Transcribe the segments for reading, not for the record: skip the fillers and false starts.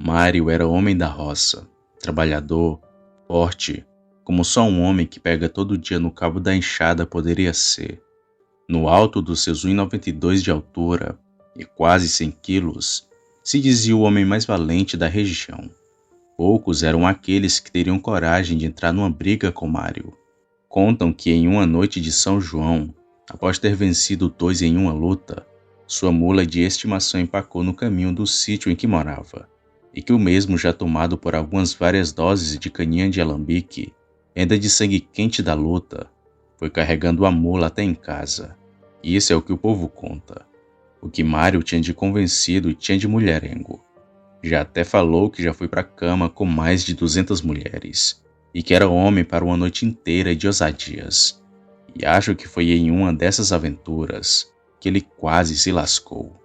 Mário era homem da roça, trabalhador, forte, como só um homem que pega todo dia no cabo da enxada poderia ser. No alto dos seus 1,92 de altura e quase 100 quilos, se dizia o homem mais valente da região. Poucos eram aqueles que teriam coragem de entrar numa briga com Mário. Contam que em uma noite de São João, após ter vencido dois em uma luta, sua mula de estimação empacou no caminho do sítio em que morava, e que o mesmo, já tomado por algumas várias doses de caninha de alambique, ainda de sangue quente da luta, foi carregando a mula até em casa. Isso é o que o povo conta. O que Mário tinha de convencido tinha de mulherengo. Já até falou que já foi para a cama com mais de 200 mulheres, e que era homem para uma noite inteira de ousadias. E acho que foi em uma dessas aventuras que ele quase se lascou.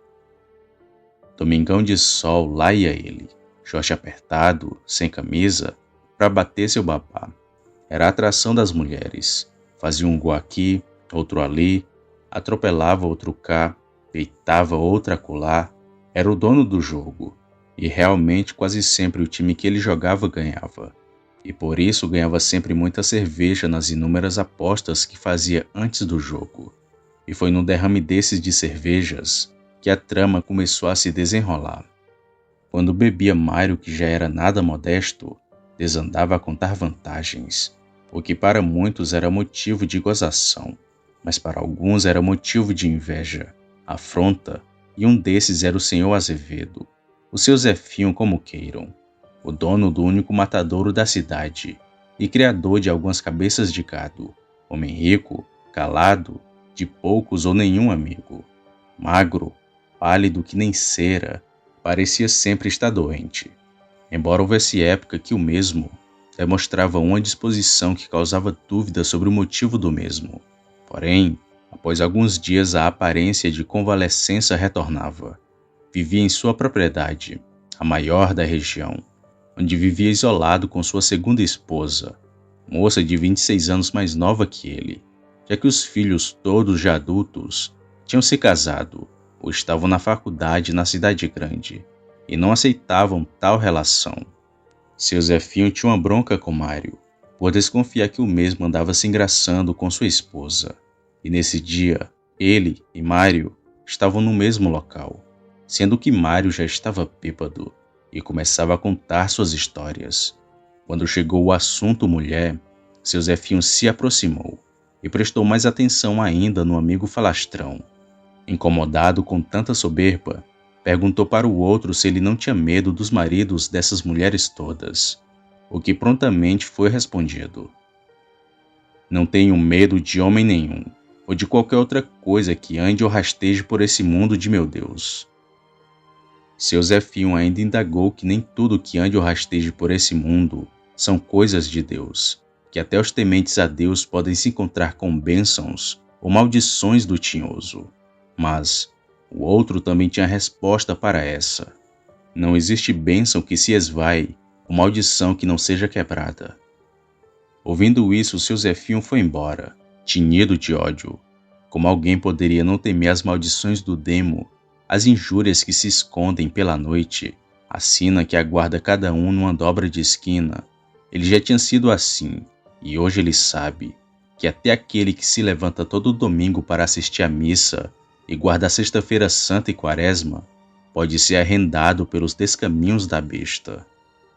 Domingão de sol, lá ia ele, short apertado, sem camisa, para bater seu babá. Era a atração das mulheres. Fazia um gol aqui, outro ali, atropelava outro cá, peitava outra acolá. Era o dono do jogo. E realmente quase sempre o time que ele jogava ganhava. E por isso ganhava sempre muita cerveja nas inúmeras apostas que fazia antes do jogo. E foi num derrame desses de cervejas que a trama começou a se desenrolar. Quando bebia Mário, que já era nada modesto, desandava a contar vantagens, o que para muitos era motivo de gozação, mas para alguns era motivo de inveja, afronta, e um desses era o senhor Azevedo, o seu Zefinho como queiram, o dono do único matadouro da cidade e criador de algumas cabeças de gado, homem rico, calado, de poucos ou nenhum amigo, magro, pálido que nem cera, parecia sempre estar doente, embora houvesse época que o mesmo demonstrava uma disposição que causava dúvida sobre o motivo do mesmo. Porém, após alguns dias a aparência de convalescença retornava. Vivia em sua propriedade, a maior da região, onde vivia isolado com sua segunda esposa, moça de 26 anos mais nova que ele, já que os filhos, todos já adultos, tinham se casado ou estavam na faculdade na cidade grande e não aceitavam tal relação. Seu Zefinho tinha uma bronca com Mário, por desconfiar que o mesmo andava se engraçando com sua esposa. E nesse dia, ele e Mário estavam no mesmo local, sendo que Mário já estava bêbado e começava a contar suas histórias. Quando chegou o assunto mulher, seu Zefinho se aproximou e prestou mais atenção ainda no amigo falastrão. Incomodado com tanta soberba, perguntou para o outro se ele não tinha medo dos maridos dessas mulheres todas, o que prontamente foi respondido. Não tenho medo de homem nenhum, ou de qualquer outra coisa que ande ou rasteje por esse mundo de meu Deus. Seu Zefinho ainda indagou que nem tudo que ande ou rasteje por esse mundo são coisas de Deus, que até os tementes a Deus podem se encontrar com bênçãos ou maldições do tinhoso. Mas o outro também tinha resposta para essa. Não existe bênção que se esvai, ou maldição que não seja quebrada. Ouvindo isso, seu Zefinho foi embora, tinido de ódio. Como alguém poderia não temer as maldições do demo, as injúrias que se escondem pela noite, a sina que aguarda cada um numa dobra de esquina? Ele já tinha sido assim, e hoje ele sabe que até aquele que se levanta todo domingo para assistir à missa e guarda a sexta-feira santa e quaresma, pode ser arrendado pelos descaminhos da besta.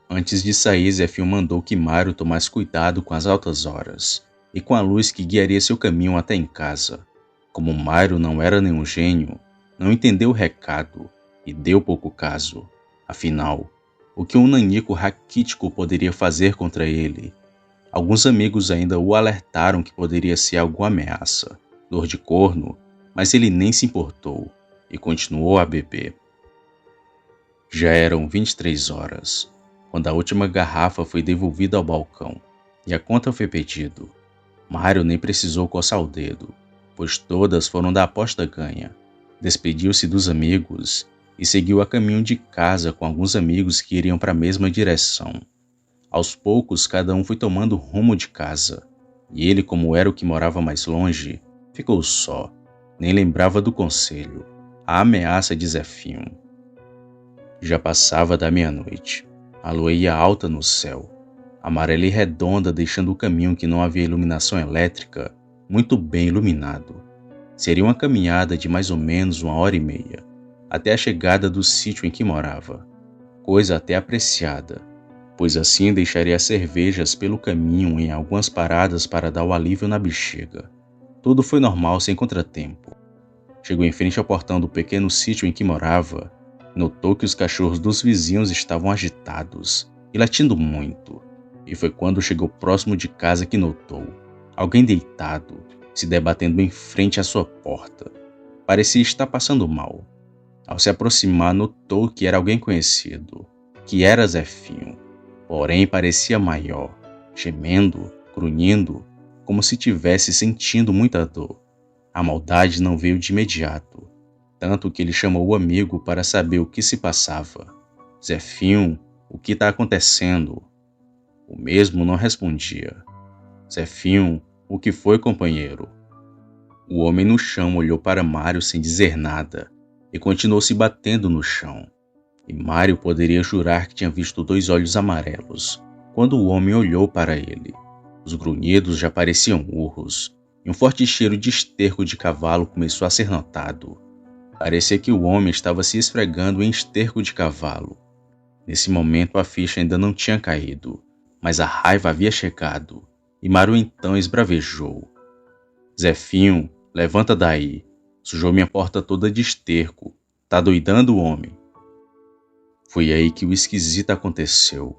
Antes de sair, Zefinho mandou que Mário tomasse cuidado com as altas horas e com a luz que guiaria seu caminho até em casa. Como Mário não era nenhum gênio, não entendeu o recado e deu pouco caso. Afinal, o que um nanico raquítico poderia fazer contra ele? Alguns amigos ainda o alertaram que poderia ser alguma ameaça, dor de corno, mas ele nem se importou e continuou a beber. Já eram 23 horas, quando a última garrafa foi devolvida ao balcão e a conta foi pedida. Mário nem precisou coçar o dedo, pois todas foram da aposta ganha. Despediu-se dos amigos e seguiu a caminho de casa com alguns amigos que iriam para a mesma direção. Aos poucos, cada um foi tomando rumo de casa, e ele, como era o que morava mais longe, ficou só. Nem lembrava do conselho, a ameaça de Zefinho. Já passava da meia-noite. A lua ia alta no céu, amarela e redonda, deixando o caminho que não havia iluminação elétrica muito bem iluminado. Seria uma caminhada de mais ou menos 1 hora e meia, até a chegada do sítio em que morava, coisa até apreciada, pois assim deixaria as cervejas pelo caminho em algumas paradas para dar o alívio na bexiga. Tudo foi normal, sem contratempo. Chegou em frente ao portão do pequeno sítio em que morava. Notou que os cachorros dos vizinhos estavam agitados e latindo muito. E foi quando chegou próximo de casa que notou alguém deitado, se debatendo em frente à sua porta. Parecia estar passando mal. Ao se aproximar, notou que era alguém conhecido, que era Zefinho. Porém, parecia maior, gemendo, grunhindo, como se tivesse sentindo muita dor. A maldade não veio de imediato, tanto que ele chamou o amigo para saber o que se passava. Zefinho, o que está acontecendo? O mesmo não respondia. Zefinho, o que foi, companheiro? O homem no chão olhou para Mário sem dizer nada e continuou se batendo no chão. E Mário poderia jurar que tinha visto 2 olhos amarelos quando o homem olhou para ele. Os grunhidos já pareciam urros, e um forte cheiro de esterco de cavalo começou a ser notado. Parecia que o homem estava se esfregando em esterco de cavalo. Nesse momento a ficha ainda não tinha caído, mas a raiva havia chegado, e Mário então esbravejou. Zefinho, levanta daí, sujou minha porta toda de esterco, tá doidando o homem? Foi aí que o esquisito aconteceu.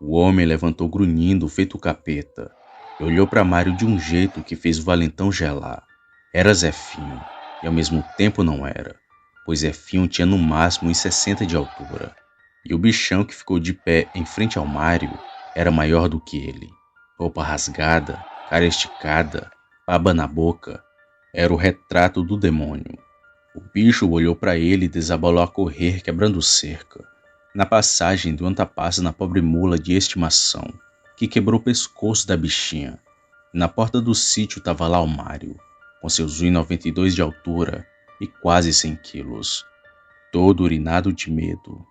O homem levantou grunhindo, feito capeta, e olhou para Mário de um jeito que fez o valentão gelar. Era Zefinho, e ao mesmo tempo não era, pois Zefinho tinha no máximo 1,60 de altura, e o bichão que ficou de pé em frente ao Mário era maior do que ele. Roupa rasgada, cara esticada, baba na boca, era o retrato do demônio. O bicho olhou para ele e desabalou a correr, quebrando cerca. Na passagem deu um tapaço na pobre mula de estimação, que quebrou o pescoço da bichinha. Na porta do sítio estava lá o Mário, com seus 1,92 de altura e quase 100 quilos, todo urinado de medo.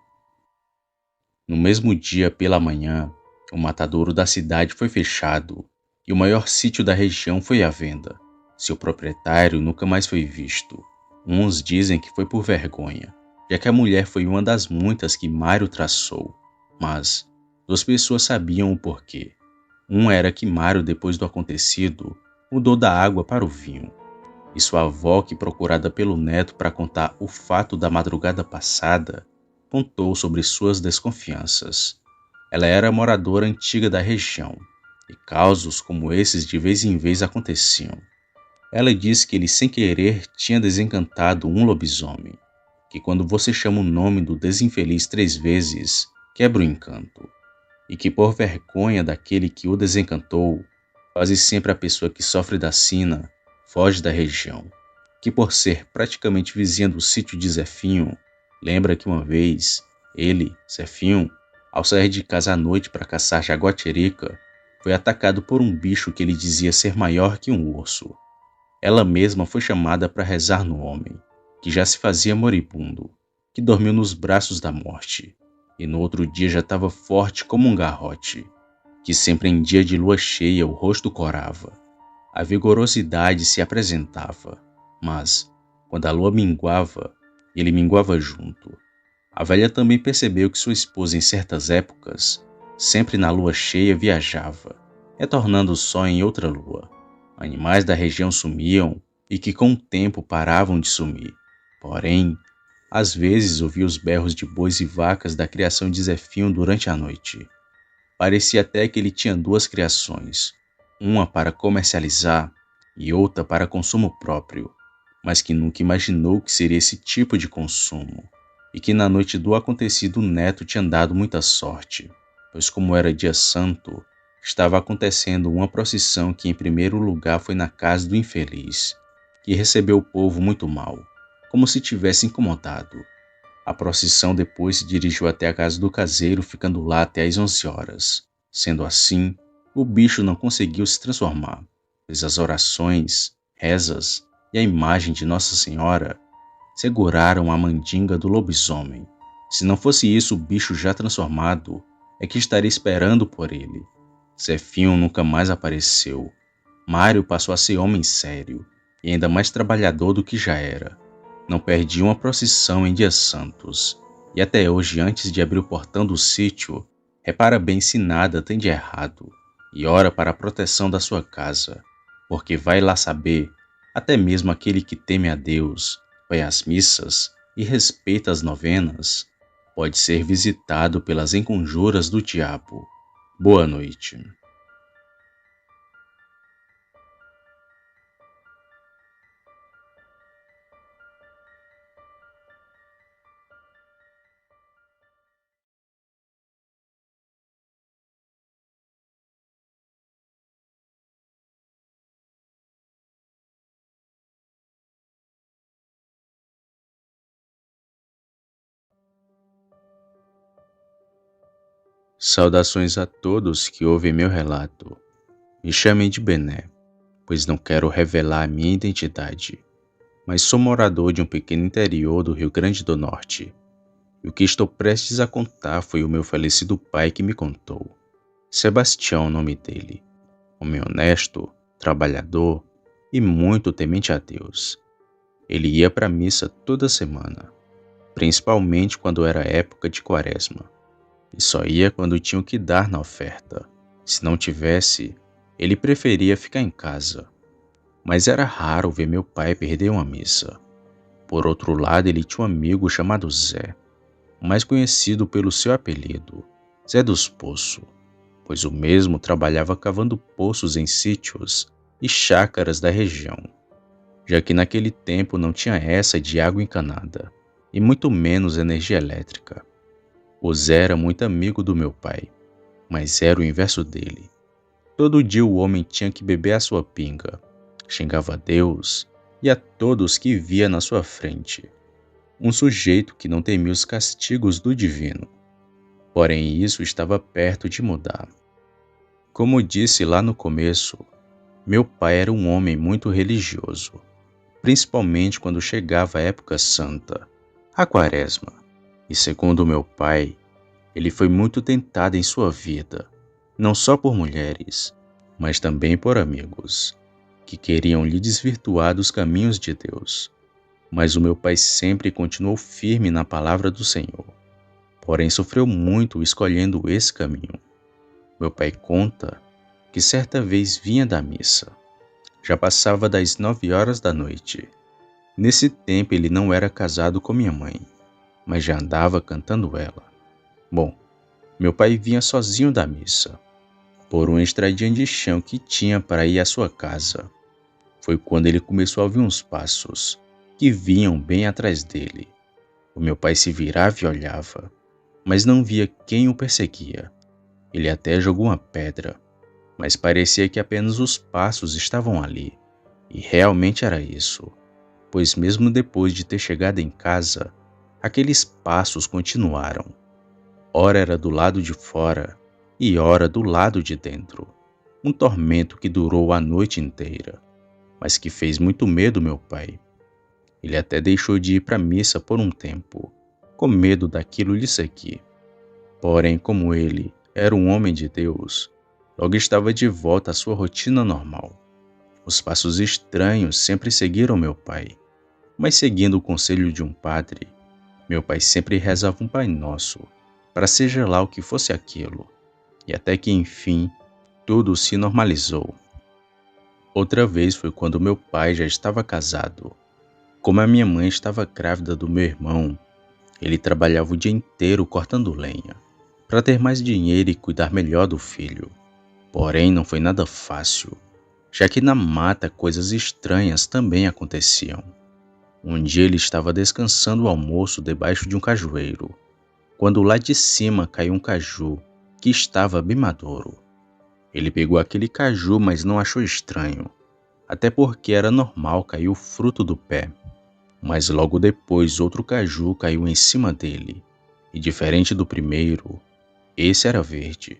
No mesmo dia, pela manhã, o matadouro da cidade foi fechado e o maior sítio da região foi à venda. Seu proprietário nunca mais foi visto. Uns dizem que foi por vergonha, já que a mulher foi uma das muitas que Mário traçou, mas 2 pessoas sabiam o porquê. Um era que Mário, depois do acontecido, mudou da água para o vinho, e sua avó, que procurada pelo neto para contar o fato da madrugada passada, contou sobre suas desconfianças. Ela era moradora antiga da região, e causos como esses de vez em vez aconteciam. Ela disse que ele sem querer tinha desencantado um lobisomem, que quando você chama o nome do desinfeliz 3 vezes, quebra o encanto, e que por vergonha daquele que o desencantou, quase sempre a pessoa que sofre da sina foge da região, que por ser praticamente vizinha do sítio de Zefinho, lembra que uma vez, ele, Zefinho, ao sair de casa à noite para caçar jaguatirica, foi atacado por um bicho que ele dizia ser maior que um urso. Ela mesma foi chamada para rezar no homem, que já se fazia moribundo, que dormiu nos braços da morte, e no outro dia já estava forte como um garrote, que sempre em dia de lua cheia o rosto corava. A vigorosidade se apresentava, mas, quando a lua minguava, ele minguava junto. A velha também percebeu que sua esposa em certas épocas, sempre na lua cheia viajava, retornando só em outra lua. Animais da região sumiam e que com o tempo paravam de sumir. Porém, às vezes ouvia os berros de bois e vacas da criação de Zefinho durante a noite. Parecia até que ele tinha 2 criações, uma para comercializar e outra para consumo próprio, mas que nunca imaginou que seria esse tipo de consumo, e que na noite do acontecido o neto tinha dado muita sorte, pois como era dia santo, estava acontecendo uma procissão que em primeiro lugar foi na casa do infeliz, que recebeu o povo muito mal, como se tivesse incomodado. A procissão depois se dirigiu até a casa do caseiro, ficando lá até às 11 horas. Sendo assim, o bicho não conseguiu se transformar, pois as orações, rezas e a imagem de Nossa Senhora seguraram a mandinga do lobisomem, Se não fosse isso, o bicho já transformado é que estaria esperando por ele. Zefinho nunca mais apareceu. Mário passou a ser homem sério e ainda mais trabalhador do que já era. Não perdia uma procissão em dias santos. E até hoje, antes de abrir o portão do sítio, repara bem se nada tem de errado e ora para a proteção da sua casa, porque vai lá saber, até mesmo aquele que teme a Deus, vai às missas e respeita as novenas, pode ser visitado pelas enconjuras do diabo. Boa noite. Saudações a todos que ouvem meu relato. Me chamem de Bené, pois não quero revelar a minha identidade, mas sou morador de um pequeno interior do Rio Grande do Norte. E o que estou prestes a contar foi o meu falecido pai que me contou. Sebastião, o nome dele. Homem honesto, trabalhador e muito temente a Deus. Ele ia para a missa toda semana, principalmente quando era época de quaresma. E só ia quando tinha o que dar na oferta. Se não tivesse, ele preferia ficar em casa. Mas era raro ver meu pai perder uma missa. Por outro lado, ele tinha um amigo chamado Zé, mais conhecido pelo seu apelido, Zé dos Poços, pois o mesmo trabalhava cavando poços em sítios e chácaras da região, já que naquele tempo não tinha essa de água encanada, e muito menos energia elétrica. O Zé era muito amigo do meu pai, mas era o inverso dele. Todo dia o homem tinha que beber a sua pinga, xingava a Deus e a todos que via na sua frente. Um sujeito que não temia os castigos do divino. Porém, isso estava perto de mudar. Como disse lá no começo, meu pai era um homem muito religioso, principalmente quando chegava a época santa, a quaresma. E segundo meu pai, ele foi muito tentado em sua vida, não só por mulheres, mas também por amigos, que queriam lhe desvirtuar dos caminhos de Deus. Mas o meu pai sempre continuou firme na palavra do Senhor, porém sofreu muito escolhendo esse caminho. Meu pai conta que certa vez vinha da missa. Já passava das 9 horas da noite. Nesse tempo ele não era casado com minha mãe, mas já andava cantando ela. Bom, meu pai vinha sozinho da missa, por uma estradinha de chão que tinha para ir à sua casa. Foi quando ele começou a ouvir uns passos que vinham bem atrás dele. O meu pai se virava e olhava, mas não via quem o perseguia. Ele até jogou uma pedra, mas parecia que apenas os passos estavam ali. E realmente era isso, pois mesmo depois de ter chegado em casa, aqueles passos continuaram. Ora era do lado de fora e ora do lado de dentro. Um tormento que durou a noite inteira, mas que fez muito medo meu pai. Ele até deixou de ir para a missa por um tempo, com medo daquilo lhe seguir. Porém, como ele era um homem de Deus, logo estava de volta à sua rotina normal. Os passos estranhos sempre seguiram meu pai, mas seguindo o conselho de um padre, meu pai sempre rezava um Pai Nosso, para seja lá o que fosse aquilo, e até que enfim, tudo se normalizou. Outra vez foi quando meu pai já estava casado. Como a minha mãe estava grávida do meu irmão, ele trabalhava o dia inteiro cortando lenha, para ter mais dinheiro e cuidar melhor do filho. Porém, não foi nada fácil, já que na mata coisas estranhas também aconteciam. Um dia ele estava descansando o almoço debaixo de um cajueiro, quando lá de cima caiu um caju que estava bem maduro. Ele pegou aquele caju, mas não achou estranho, até porque era normal cair o fruto do pé. Mas logo depois outro caju caiu em cima dele, e diferente do primeiro, esse era verde.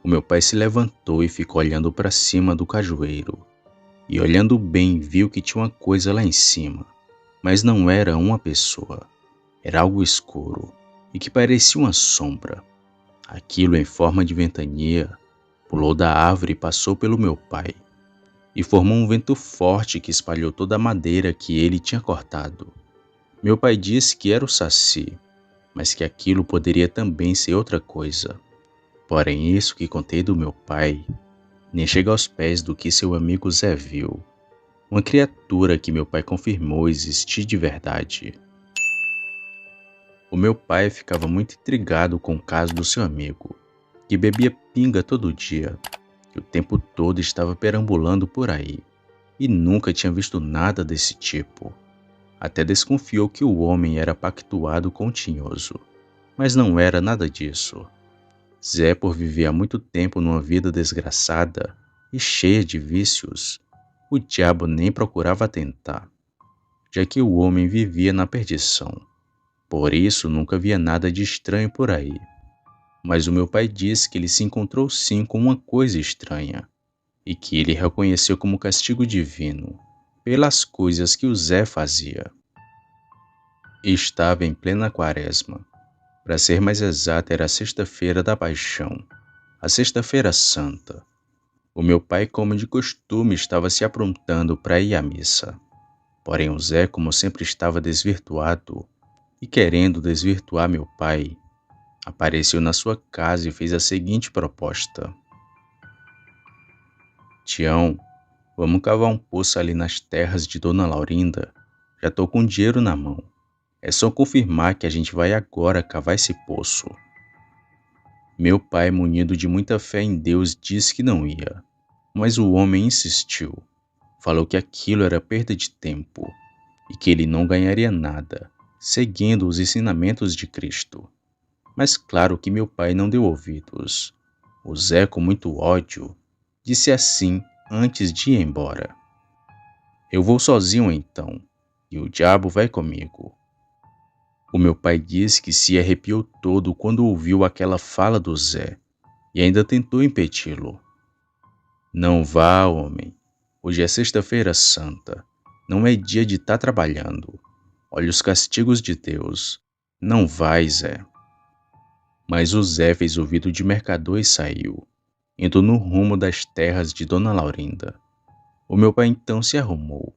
O meu pai se levantou e ficou olhando para cima do cajueiro, e olhando bem viu que tinha uma coisa lá em cima, mas não era uma pessoa, era algo escuro, e que parecia uma sombra. Aquilo em forma de ventania pulou da árvore e passou pelo meu pai, e formou um vento forte que espalhou toda a madeira que ele tinha cortado. Meu pai disse que era o saci, mas que aquilo poderia também ser outra coisa. Porém, isso que contei do meu pai nem chega aos pés do que seu amigo Zé viu. Uma criatura que meu pai confirmou existir de verdade. O meu pai ficava muito intrigado com o caso do seu amigo, que bebia pinga todo dia, e o tempo todo estava perambulando por aí, e nunca tinha visto nada desse tipo. Até desconfiou que o homem era pactuado com o Tinhoso, mas não era nada disso. Zé, por viver há muito tempo numa vida desgraçada e cheia de vícios, o diabo nem procurava tentar, já que o homem vivia na perdição. Por isso nunca via nada de estranho por aí. Mas o meu pai disse que ele se encontrou sim com uma coisa estranha, e que ele reconheceu como castigo divino, pelas coisas que o Zé fazia. Estava em plena quaresma. Para ser mais exato, era a sexta-feira da Paixão, a sexta-feira santa. O meu pai, como de costume, estava se aprontando para ir à missa. Porém, o Zé, como sempre estava desvirtuado e querendo desvirtuar meu pai, apareceu na sua casa e fez a seguinte proposta: Tião, vamos cavar um poço ali nas terras de Dona Laurinda? Já tô com dinheiro na mão. É só confirmar que a gente vai agora cavar esse poço. Meu pai, munido de muita fé em Deus, disse que não ia. Mas o homem insistiu. Falou que aquilo era perda de tempo e que ele não ganharia nada, seguindo os ensinamentos de Cristo. Mas claro que meu pai não deu ouvidos. O Zé, com muito ódio, disse assim antes de ir embora: Eu vou sozinho então, e o diabo vai comigo. O meu pai disse que se arrepiou todo quando ouviu aquela fala do Zé e ainda tentou impedi-lo. Não vá, homem. Hoje é sexta-feira santa. Não é dia de estar trabalhando. Olha os castigos de Deus. Não vai, Zé. Mas o Zé fez ouvido de mercador e saiu, indo no rumo das terras de Dona Laurinda. O meu pai então se arrumou,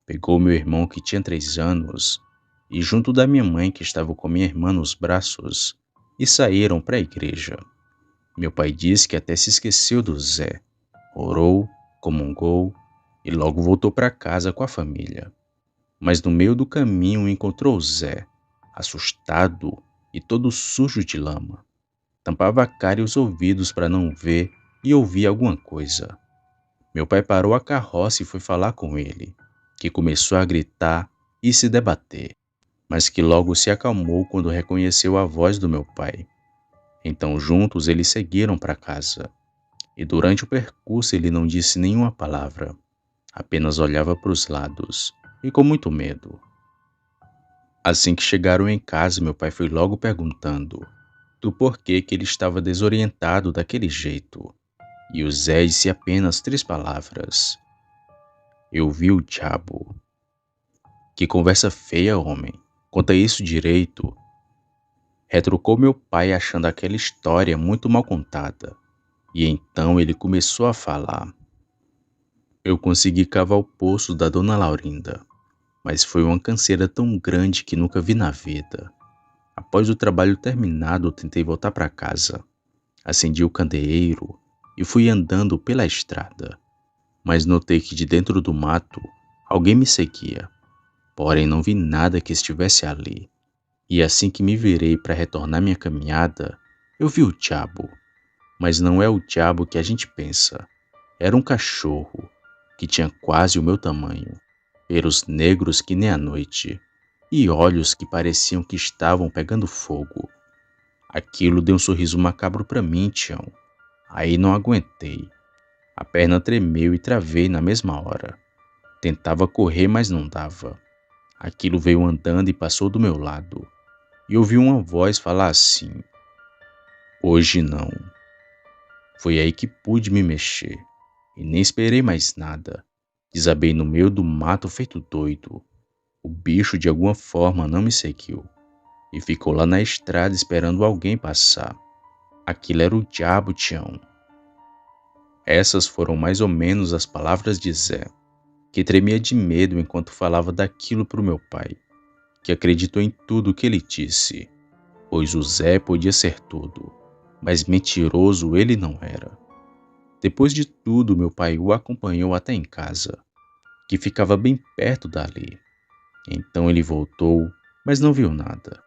pegou meu irmão que tinha 3 anos, e junto da minha mãe que estava com minha irmã nos braços, e saíram para a igreja. Meu pai disse que até se esqueceu do Zé, orou, comungou e logo voltou para casa com a família. Mas no meio do caminho encontrou o Zé, assustado e todo sujo de lama. Tampava a cara e os ouvidos para não ver e ouvir alguma coisa. Meu pai parou a carroça e foi falar com ele, que começou a gritar e se debater, mas que logo se acalmou quando reconheceu a voz do meu pai. Então juntos eles seguiram para casa, e durante o percurso ele não disse nenhuma palavra, apenas olhava para os lados, e com muito medo. Assim que chegaram em casa, meu pai foi logo perguntando do porquê que ele estava desorientado daquele jeito. E o Zé disse apenas 3 palavras: Eu vi o diabo. Que conversa feia, homem. Conta isso direito. Retrucou meu pai achando aquela história muito mal contada. E então ele começou a falar. Eu consegui cavar o poço da Dona Laurinda, mas foi uma canseira tão grande que nunca vi na vida. Após o trabalho terminado, tentei voltar para casa. Acendi o candeeiro e fui andando pela estrada, mas notei que de dentro do mato alguém me seguia. Porém não vi nada que estivesse ali. E assim que me virei para retornar minha caminhada, eu vi o diabo. Mas não é o diabo que a gente pensa. Era um cachorro que tinha quase o meu tamanho, pelos negros que nem a noite, e olhos que pareciam que estavam pegando fogo. Aquilo deu um sorriso macabro para mim, Tião. Aí não aguentei. A perna tremeu e travei na mesma hora. Tentava correr, mas não dava. Aquilo veio andando e passou do meu lado. E ouvi uma voz falar assim: Hoje não. Foi aí que pude me mexer. E nem esperei mais nada. Desabei no meio do mato feito doido. O bicho de alguma forma não me seguiu. e ficou lá na estrada esperando alguém passar. Aquilo era o diabo, Tião. Essas foram mais ou menos as palavras de Zé, que tremia de medo enquanto falava daquilo para o meu pai, que acreditou em tudo o que ele disse, pois o Zé podia ser tudo, mas mentiroso ele não era. Depois de tudo, meu pai o acompanhou até em casa, que ficava bem perto dali. Então ele voltou, mas não viu nada.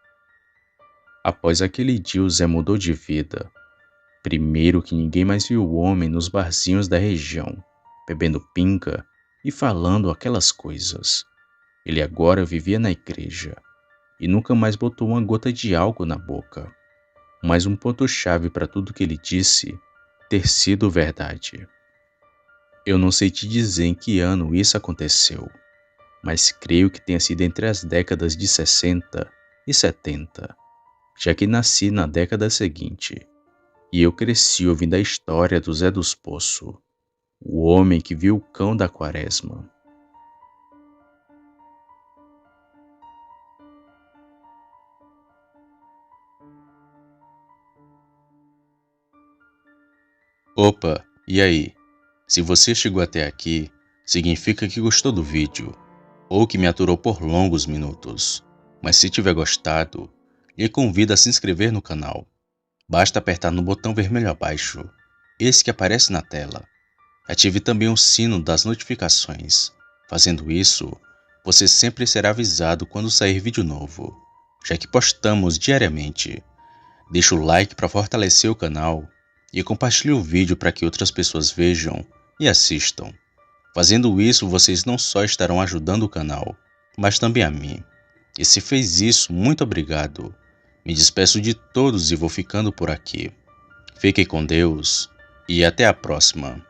Após aquele dia, o Zé mudou de vida. Primeiro que ninguém mais viu o homem nos barzinhos da região, bebendo pinga e falando aquelas coisas. Ele agora vivia na igreja e nunca mais botou uma gota de álcool na boca. Mas um ponto-chave para tudo que ele disse ter sido verdade. Eu não sei te dizer em que ano isso aconteceu, mas creio que tenha sido entre as décadas de 60 e 70, já que nasci na década seguinte, e eu cresci ouvindo a história do Zé dos Poços, o homem que viu o cão da Quaresma. Opa, e aí? Se você chegou até aqui, significa que gostou do vídeo, ou que me aturou por longos minutos. Mas se tiver gostado, lhe convido a se inscrever no canal. Basta apertar no botão vermelho abaixo, esse que aparece na tela. Ative também o sino das notificações. Fazendo isso, você sempre será avisado quando sair vídeo novo, já que postamos diariamente. Deixe o like para fortalecer o canal e compartilhe o vídeo para que outras pessoas vejam e assistam. Fazendo isso, vocês não só estarão ajudando o canal, mas também a mim. E se fez isso, muito obrigado. Me despeço de todos e vou ficando por aqui. Fiquem com Deus e até a próxima.